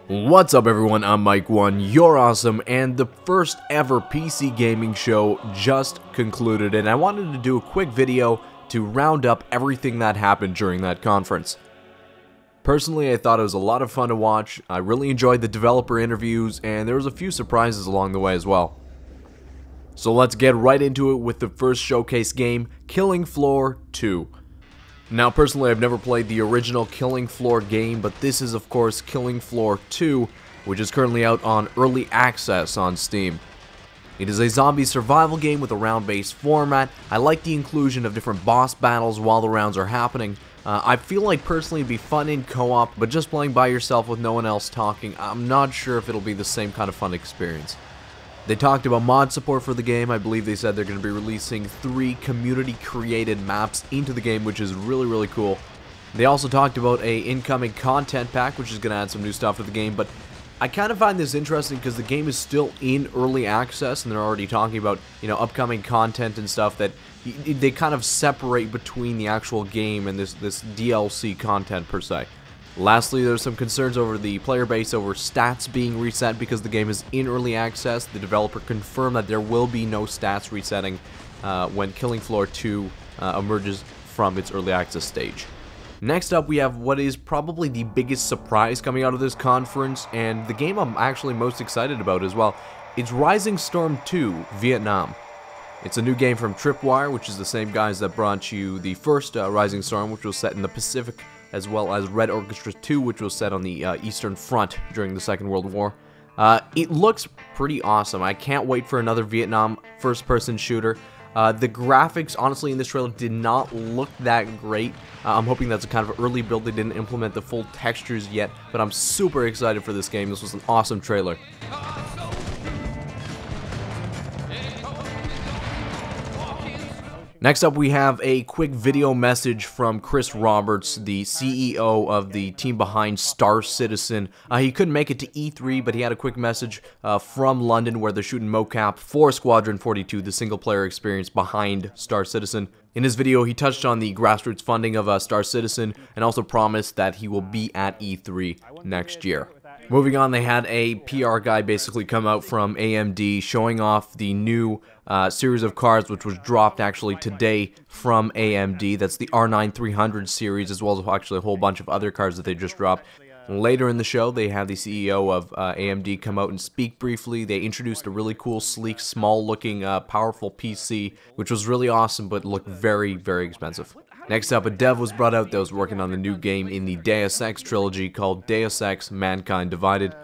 What's up everyone, I'm MicOne, you're awesome, and the first ever PC gaming show just concluded, and I wanted to do a quick video to round up everything that happened during that conference. Personally, I thought it was a lot of fun to watch. I really enjoyed the developer interviews, and there was a few surprises along the way as well. So let's get right into it with the first showcase game, Killing Floor 2. Now, personally, I've never played the original Killing Floor game, but this is, of course, Killing Floor 2, which is currently out on Early Access on Steam. It is a zombie survival game with a round-based format. I like the inclusion of different boss battles while the rounds are happening. I feel like, personally, it'd be fun in co-op, but just playing by yourself with no one else talking, I'm not sure if it'll be the same kind of fun experience. They talked about mod support for the game. I believe they said they're going to be releasing 3 community-created maps into the game, which is really cool. They also talked about a incoming content pack, which is going to add some new stuff to the game, but I kind of find this interesting because the game is still in early access, and they're already talking about, upcoming content and stuff that they kind of separate between the actual game and this DLC content per se. Lastly, there's some concerns over the player base over stats being reset because the game is in early access. The developer confirmed that there will be no stats resetting when Killing Floor 2 emerges from its early access stage. Next up, we have what is probably the biggest surprise coming out of this conference, and the game I'm actually most excited about as well. It's Rising Storm 2 Vietnam. It's a new game from Tripwire, which is the same guys that brought you the first Rising Storm, which was set in the Pacific, as well as Red Orchestra 2, which was set on the Eastern Front during the Second World War. It looks pretty awesome. I can't wait for another Vietnam first-person shooter. The graphics, honestly, in this trailer did not look that great. I'm hoping that's a kind of early build. They didn't implement the full textures yet, but I'm super excited for this game. This was an awesome trailer. Next up, we have a quick video message from Chris Roberts, the CEO of the team behind Star Citizen. He couldn't make it to E3, but he had a quick message from London where they're shooting mocap for Squadron 42, the single-player experience behind Star Citizen. In his video, he touched on the grassroots funding of Star Citizen and also promised that he will be at E3 next year. Moving on, they had a PR guy basically come out from AMD showing off the new series of cards, which was dropped actually today from AMD. That's the R9 300 series, as well as actually a whole bunch of other cards that they just dropped. Later in the show, they had the CEO of AMD come out and speak briefly. They introduced a really cool, sleek, small-looking, powerful PC, which was really awesome, but looked very expensive. Next up, a dev was brought out that was working on the new game in the Deus Ex trilogy called Deus Ex Mankind Divided.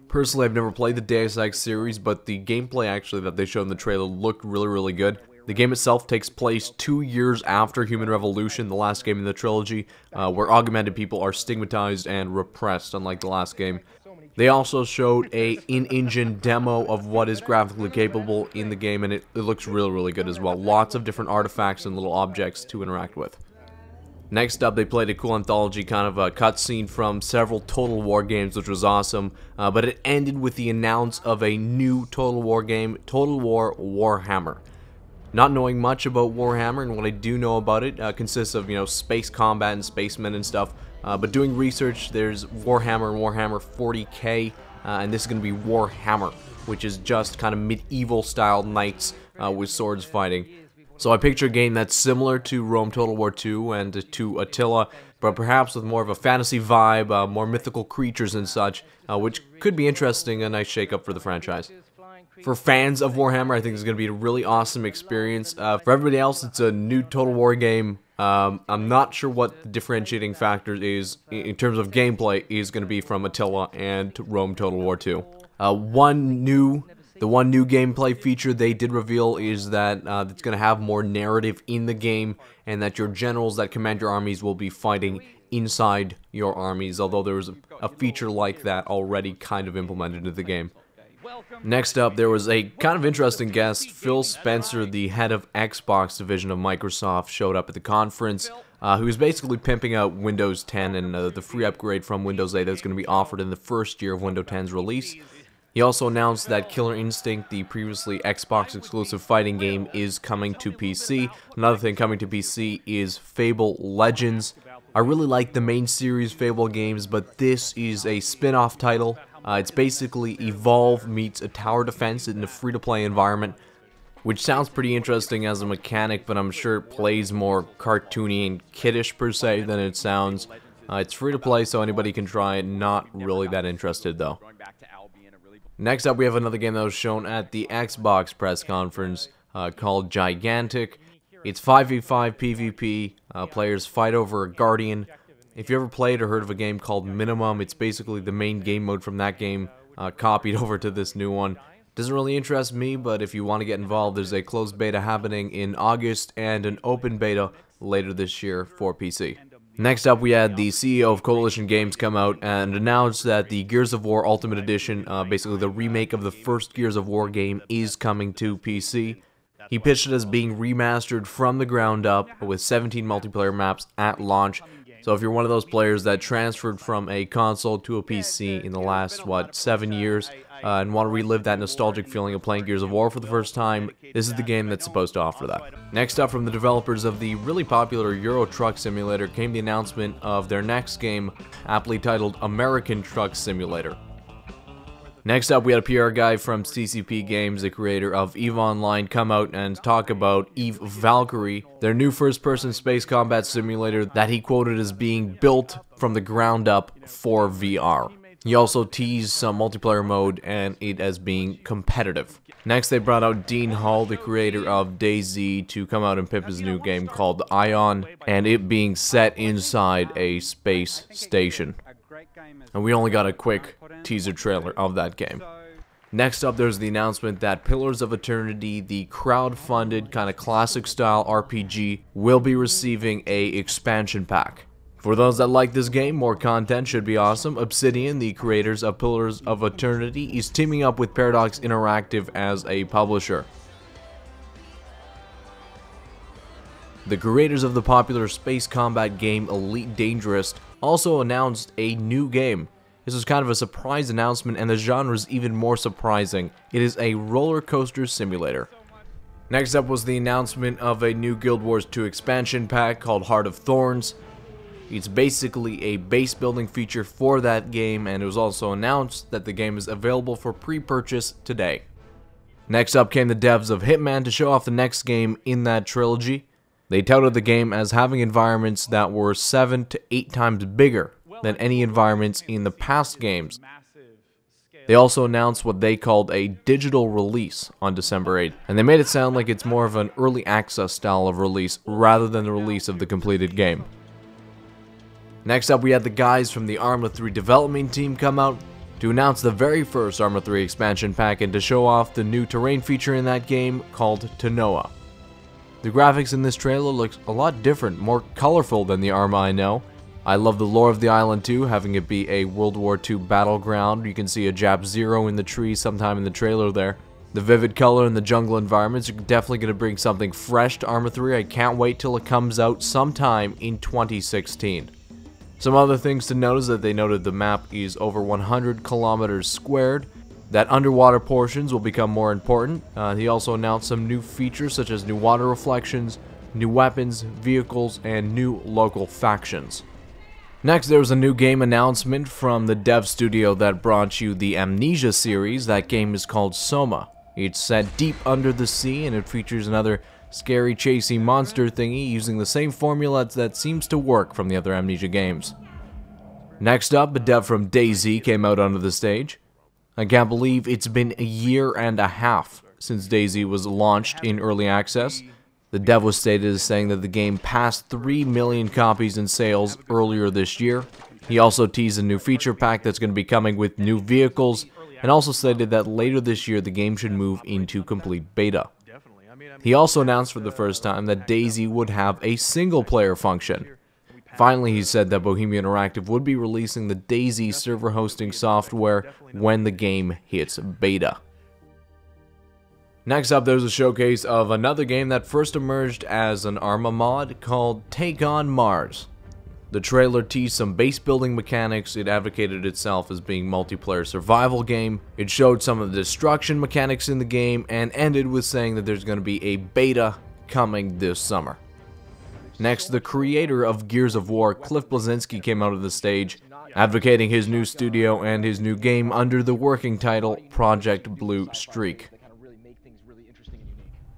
Personally, I've never played the Deus Ex series, but the gameplay actually that they showed in the trailer looked really good. The game itself takes place 2 years after Human Revolution, the last game in the trilogy, where augmented people are stigmatized and repressed, unlike the last game. They also showed a in-engine demo of what is graphically capable in the game, and it looks really good as well. Lots of different artifacts and little objects to interact with. Next up, they played a cool anthology kind of a cutscene from several Total War games, which was awesome, but it ended with the announce of a new Total War game, Total War Warhammer. Not knowing much about Warhammer, and what I do know about it consists of, space combat and spacemen and stuff. But doing research, there's Warhammer and Warhammer 40k, and this is going to be Warhammer, which is just kind of medieval-style knights with swords fighting. So I picture a game that's similar to Rome Total War 2 and to Attila, but perhaps with more of a fantasy vibe, more mythical creatures and such, which could be interesting, a nice shake-up for the franchise. For fans of Warhammer, I think it's going to be a really awesome experience. For everybody else, it's a new Total War game. I'm not sure what the differentiating factor is in terms of gameplay is going to be from Attila and Rome Total War 2. The one new gameplay feature they did reveal is that it's going to have more narrative in the game, and that your generals that command your armies will be fighting inside your armies, although there was a feature like that already kind of implemented into the game. Next up, there was a kind of interesting guest. Phil Spencer, the head of Xbox division of Microsoft, showed up at the conference. Who was basically pimping out Windows 10 and the free upgrade from Windows 8 that's going to be offered in the first year of Windows 10's release. He also announced that Killer Instinct, the previously Xbox exclusive fighting game, is coming to PC. Another thing coming to PC is Fable Legends. I really like the main series Fable games, but this is a spin-off title. It's basically Evolve meets a tower defense in a free-to-play environment, which sounds pretty interesting as a mechanic, but I'm sure it plays more cartoony and kiddish per se than it sounds. It's free to play, so anybody can try it. Not really that interested though. Next up, we have another game that was shown at the Xbox press conference called Gigantic. It's 5v5 PvP. Players fight over a guardian. If you ever played or heard of a game called Minimum, it's basically the main game mode from that game copied over to this new one. Doesn't really interest me, but if you want to get involved, there's a closed beta happening in August and an open beta later this year for PC. Next up, we had the CEO of Coalition Games come out and announce that the Gears of War Ultimate Edition, basically the remake of the first Gears of War game, is coming to PC. He pitched it as being remastered from the ground up with 17 multiplayer maps at launch. So if you're one of those players that transferred from a console to a PC in the last, 7 years, and want to relive that nostalgic feeling of playing Gears of War for the first time, this is the game that's supposed to offer that. Next up, from the developers of the really popular Euro Truck Simulator, came the announcement of their next game, aptly titled American Truck Simulator. Next up, we had a PR guy from CCP Games, the creator of EVE Online, come out and talk about EVE Valkyrie, their new first-person space combat simulator that he quoted as being built from the ground up for VR. He also teased some multiplayer mode and it as being competitive. Next, they brought out Dean Hall, the creator of DayZ, to come out and pimp his new game called Ion, and it being set inside a space station. And we only got a quick teaser trailer of that game. Next up, there's the announcement that Pillars of Eternity, the crowd-funded kind of classic-style RPG, will be receiving a expansion pack. For those that like this game, more content should be awesome. Obsidian, the creators of Pillars of Eternity, is teaming up with Paradox Interactive as a publisher. The creators of the popular space combat game Elite Dangerous also announced a new game. This was kind of a surprise announcement, and the genre is even more surprising. It is a roller coaster simulator. Next up was the announcement of a new Guild Wars 2 expansion pack called Heart of Thorns. It's basically a base building feature for that game, and it was also announced that the game is available for pre-purchase today. Next up came the devs of Hitman to show off the next game in that trilogy. They touted the game as having environments that were 7 to 8 times bigger than any environments in the past games. They also announced what they called a digital release on December 8th, and they made it sound like it's more of an early access style of release rather than the release of the completed game. Next up, we had the guys from the ARMA 3 development team come out to announce the very first ARMA 3 expansion pack and to show off the new terrain feature in that game called Tanoa. The graphics in this trailer looks a lot different, more colorful than the ARMA I know. I love the lore of the island too, having it be a World War II battleground. You can see a Jap Zero in the tree sometime in the trailer there. The vivid color and the jungle environments are definitely going to bring something fresh to ARMA 3. I can't wait till it comes out sometime in 2016. Some other things to note is that they noted the map is over 100 kilometers squared, that underwater portions will become more important. He also announced some new features such as new water reflections, new weapons, vehicles, and new local factions. Next, there was a new game announcement from the dev studio that brought you the Amnesia series. That game is called Soma. It's set deep under the sea and it features another scary chasey monster thingy using the same formula that seems to work from the other Amnesia games. Next up, a dev from DayZ came out onto the stage. I can't believe it's been a year and a half since DayZ was launched in early access. The dev was stated as saying that the game passed 3 million copies in sales earlier this year. He also teased a new feature pack that's going to be coming with new vehicles, and also stated that later this year the game should move into complete beta. He also announced for the first time that DayZ would have a single-player function. Finally, he said that Bohemia Interactive would be releasing the DayZ server hosting software when the game hits beta. Next up, there's a showcase of another game that first emerged as an ARMA mod called Take on Mars. The trailer teased some base building mechanics, it advocated itself as being multiplayer survival game, it showed some of the destruction mechanics in the game, and ended with saying that there's going to be a beta coming this summer. Next, the creator of Gears of War, Cliff Bleszinski, came out of the stage, advocating his new studio and his new game under the working title Project Blue Streak.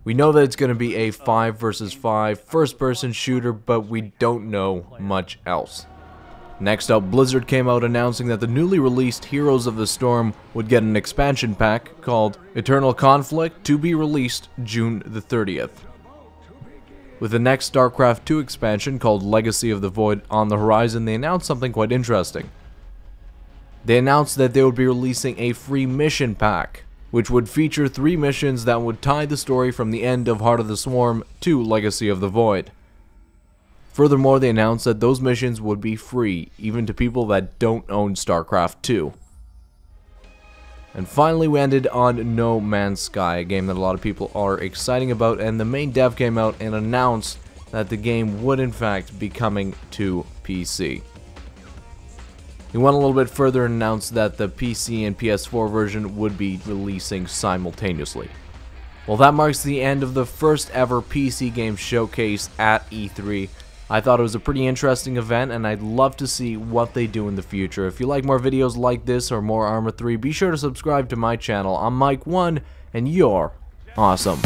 We know that it's going to be a 5 versus 5 first-person shooter, but we don't know much else. Next up, Blizzard came out announcing that the newly released Heroes of the Storm would get an expansion pack called Eternal Conflict to be released June the 30th. With the next StarCraft 2 expansion called Legacy of the Void on the horizon, they announced something quite interesting. They announced that they would be releasing a free mission pack, which would feature 3 missions that would tie the story from the end of Heart of the Swarm to Legacy of the Void. Furthermore, they announced that those missions would be free, even to people that don't own StarCraft 2. And finally, we ended on No Man's Sky, a game that a lot of people are excited about, and the main dev came out and announced that the game would in fact be coming to PC. He went a little bit further and announced that the PC and PS4 version would be releasing simultaneously. Well, that marks the end of the first ever PC game showcase at E3. I thought it was a pretty interesting event, and I'd love to see what they do in the future. If you like more videos like this or more ARMA 3, be sure to subscribe to my channel. I'm MicOne, and you're awesome.